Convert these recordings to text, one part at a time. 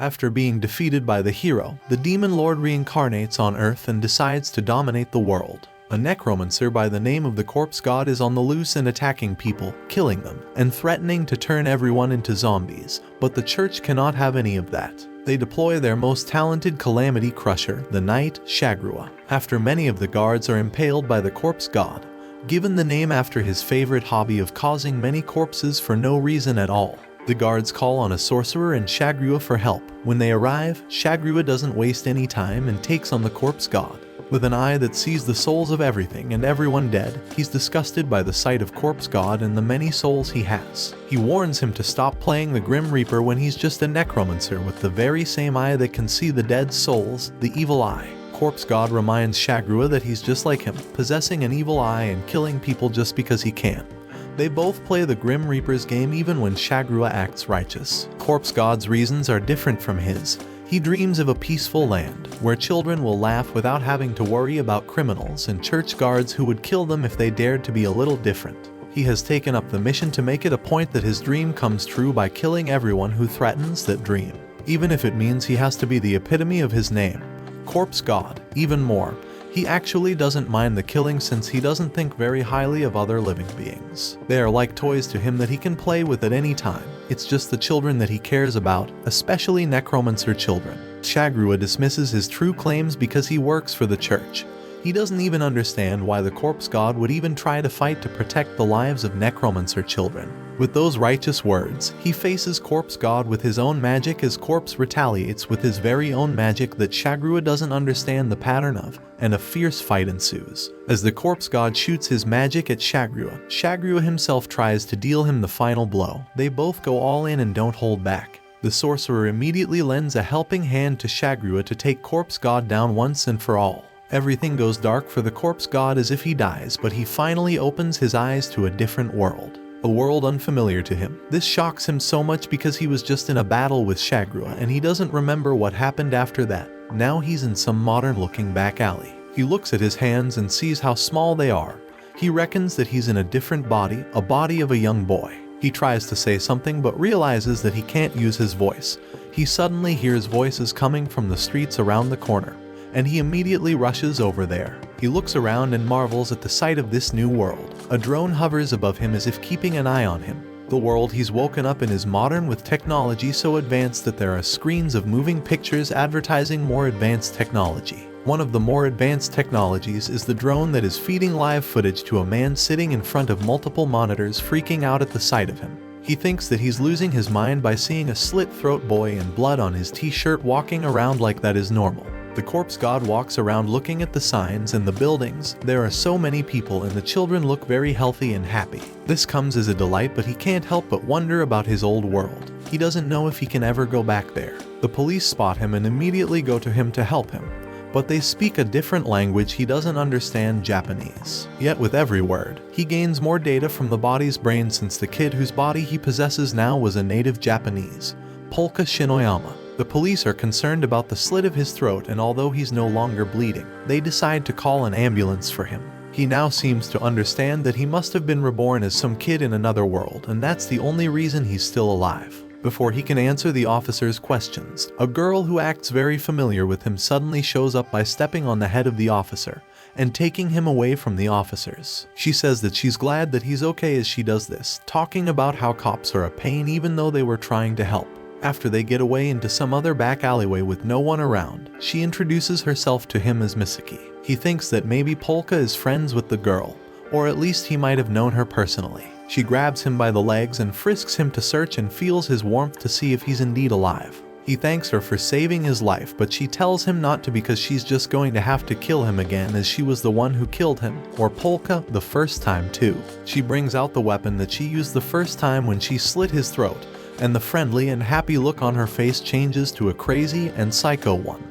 After being defeated by the hero, the demon lord reincarnates on Earth and decides to dominate the world. A necromancer by the name of the corpse god is on the loose and attacking people, killing them, and threatening to turn everyone into zombies, but the church cannot have any of that. They deploy their most talented calamity crusher, the knight Shagrua. After many of the guards are impaled by the corpse god, given the name after his favorite hobby of causing many corpses for no reason at all, the guards call on a sorcerer and Shagrua for help. When they arrive, Shagrua doesn't waste any time and takes on the corpse god. With an eye that sees the souls of everything and everyone dead, he's disgusted by the sight of corpse god and the many souls he has. He warns him to stop playing the Grim Reaper when he's just a necromancer with the very same eye that can see the dead souls, the evil eye. Corpse god reminds Shagrua that he's just like him, possessing an evil eye and killing people just because he can. They both play the Grim Reaper's game even when Shagrua acts righteous. Corpse god's reasons are different from his. He dreams of a peaceful land, where children will laugh without having to worry about criminals and church guards who would kill them if they dared to be a little different. He has taken up the mission to make it a point that his dream comes true by killing everyone who threatens that dream, even if it means he has to be the epitome of his name. Corpse god, even more, he actually doesn't mind the killing since he doesn't think very highly of other living beings. They are like toys to him that he can play with at any time. It's just the children that he cares about, especially necromancer children. Shagrua dismisses his true claims because he works for the church. He doesn't even understand why the corpse god would even try to fight to protect the lives of necromancer children. With those righteous words, he faces corpse god with his own magic as corpse retaliates with his very own magic that Shagrua doesn't understand the pattern of, and a fierce fight ensues. As the corpse god shoots his magic at Shagrua, Shagrua himself tries to deal him the final blow. They both go all in and don't hold back. The sorcerer immediately lends a helping hand to Shagrua to take corpse god down once and for all. Everything goes dark for the corpse god as if he dies, but he finally opens his eyes to a different world. A world unfamiliar to him. This shocks him so much because he was just in a battle with Shagrua and he doesn't remember what happened after that. Now he's in some modern-looking back alley. He looks at his hands and sees how small they are. He reckons that he's in a different body, a body of a young boy. He tries to say something but realizes that he can't use his voice. He suddenly hears voices coming from the streets around the corner, and he immediately rushes over there. He looks around and marvels at the sight of this new world. A drone hovers above him as if keeping an eye on him. The world he's woken up in is modern with technology so advanced that there are screens of moving pictures advertising more advanced technology. One of the more advanced technologies is the drone that is feeding live footage to a man sitting in front of multiple monitors freaking out at the sight of him. He thinks that he's losing his mind by seeing a slit-throat boy and blood on his t-shirt walking around like that is normal. The corpse god walks around looking at the signs and the buildings. There are so many people and the children look very healthy and happy. This comes as a delight, but he can't help but wonder about his old world. He doesn't know if he can ever go back there. The police spot him and immediately go to him to help him, but they speak a different language. He doesn't understand Japanese. Yet with every word, he gains more data from the body's brain since the kid whose body he possesses now was a native Japanese, Polka Shinoyama. The police are concerned about the slit of his throat, and although he's no longer bleeding, they decide to call an ambulance for him. He now seems to understand that he must have been reborn as some kid in another world, and that's the only reason he's still alive. Before he can answer the officer's questions, a girl who acts very familiar with him suddenly shows up by stepping on the head of the officer and taking him away from the officers. She says that she's glad that he's okay as she does this, talking about how cops are a pain even though they were trying to help. After they get away into some other back alleyway with no one around, she introduces herself to him as Misaki. He thinks that maybe Polka is friends with the girl, or at least he might have known her personally. She grabs him by the legs and frisks him to search and feels his warmth to see if he's indeed alive. He thanks her for saving his life, but she tells him not to because she's just going to have to kill him again as she was the one who killed him, or Polka, the first time too. She brings out the weapon that she used the first time when she slit his throat, and the friendly and happy look on her face changes to a crazy and psycho one,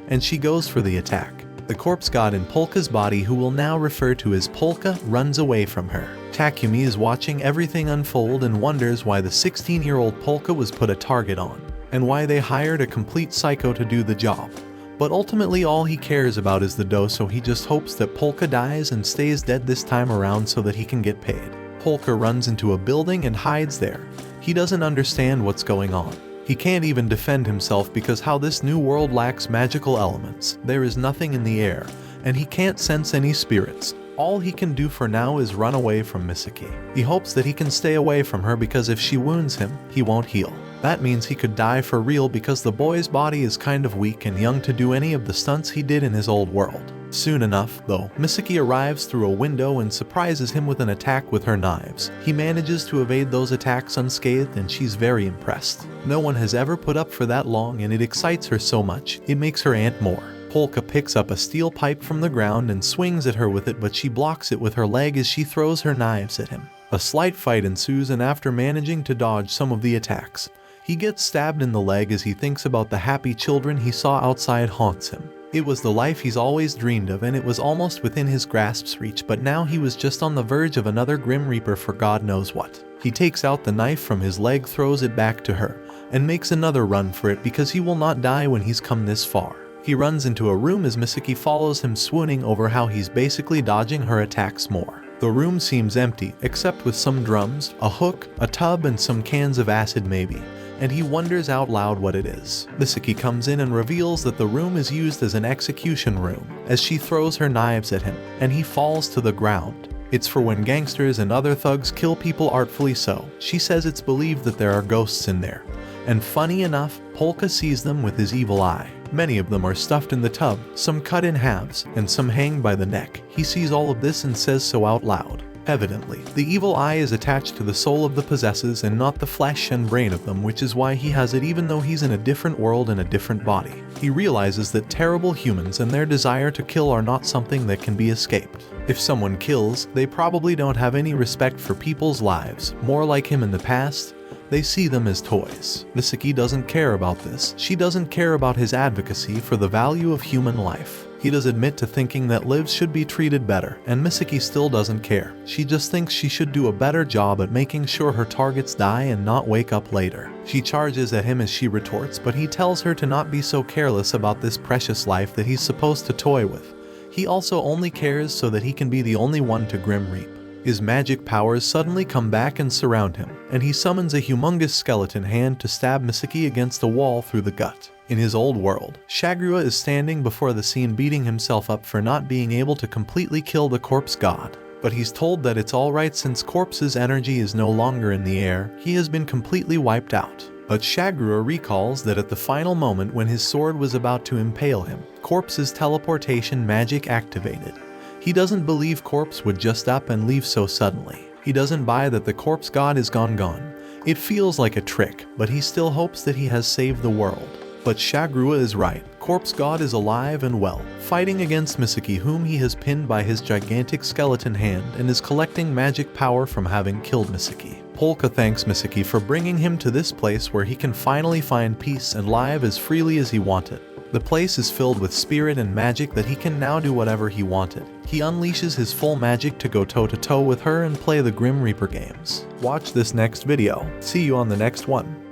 and she goes for the attack. The corpse god in Polka's body, who will now refer to as Polka, runs away from her. Takumi is watching everything unfold and wonders why the 16-year-old Polka was put a target on, and why they hired a complete psycho to do the job. But ultimately all he cares about is the dough, so he just hopes that Polka dies and stays dead this time around so that he can get paid. Polka runs into a building and hides there. He doesn't understand what's going on. He can't even defend himself because how this new world lacks magical elements. There is nothing in the air, and he can't sense any spirits. All he can do for now is run away from Misaki. He hopes that he can stay away from her because if she wounds him, he won't heal. That means he could die for real because the boy's body is kind of weak and young to do any of the stunts he did in his old world. Soon enough, though, Misaki arrives through a window and surprises him with an attack with her knives. He manages to evade those attacks unscathed and she's very impressed. No one has ever put up for that long and it excites her so much, it makes her ant more. Polka picks up a steel pipe from the ground and swings at her with it, but she blocks it with her leg as she throws her knives at him. A slight fight ensues, and after managing to dodge some of the attacks, he gets stabbed in the leg as he thinks about the happy children he saw outside haunts him. It was the life he's always dreamed of and it was almost within his grasp's reach, but now he was just on the verge of another Grim Reaper for God knows what. He takes out the knife from his leg, throws it back to her, and makes another run for it because he will not die when he's come this far. He runs into a room as Misaki follows him, swooning over how he's basically dodging her attacks more. The room seems empty, except with some drums, a hook, a tub, and some cans of acid maybe, and he wonders out loud what it is. Misaki comes in and reveals that the room is used as an execution room, as she throws her knives at him, and he falls to the ground. It's for when gangsters and other thugs kill people artfully so. She says it's believed that there are ghosts in there, and funny enough, Polka sees them with his evil eye. Many of them are stuffed in the tub, some cut in halves, and some hang by the neck. He sees all of this and says so out loud. Evidently, the evil eye is attached to the soul of the possesses and not the flesh and brain of them, which is why he has it even though he's in a different world and a different body. He realizes that terrible humans and their desire to kill are not something that can be escaped. If someone kills, they probably don't have any respect for people's lives. More like him in the past, they see them as toys. Misaki doesn't care about this. She doesn't care about his advocacy for the value of human life. He does admit to thinking that lives should be treated better, and Misaki still doesn't care. She just thinks she should do a better job at making sure her targets die and not wake up later. She charges at him as she retorts, but he tells her to not be so careless about this precious life that he's supposed to toy with. He also only cares so that he can be the only one to Grim Reap. His magic powers suddenly come back and surround him, and he summons a humongous skeleton hand to stab Misaki against the wall through the gut. In his old world, Shagrua is standing before the scene beating himself up for not being able to completely kill the corpse god. But he's told that it's alright since Corpse's energy is no longer in the air, he has been completely wiped out. But Shagrua recalls that at the final moment when his sword was about to impale him, Corpse's teleportation magic activated. He doesn't believe Corpse would just up and leave so suddenly. He doesn't buy that the corpse god is gone. It feels like a trick, but he still hopes that he has saved the world. But Shagrua is right. Corpse God is alive and well, fighting against Misaki, whom he has pinned by his gigantic skeleton hand, and is collecting magic power from having killed Misaki. Polka thanks Misaki for bringing him to this place where he can finally find peace and live as freely as he wanted. The place is filled with spirit and magic that he can now do whatever he wanted. He unleashes his full magic to go toe-to-toe with her and play the Grim Reaper games. Watch this next video. See you on the next one.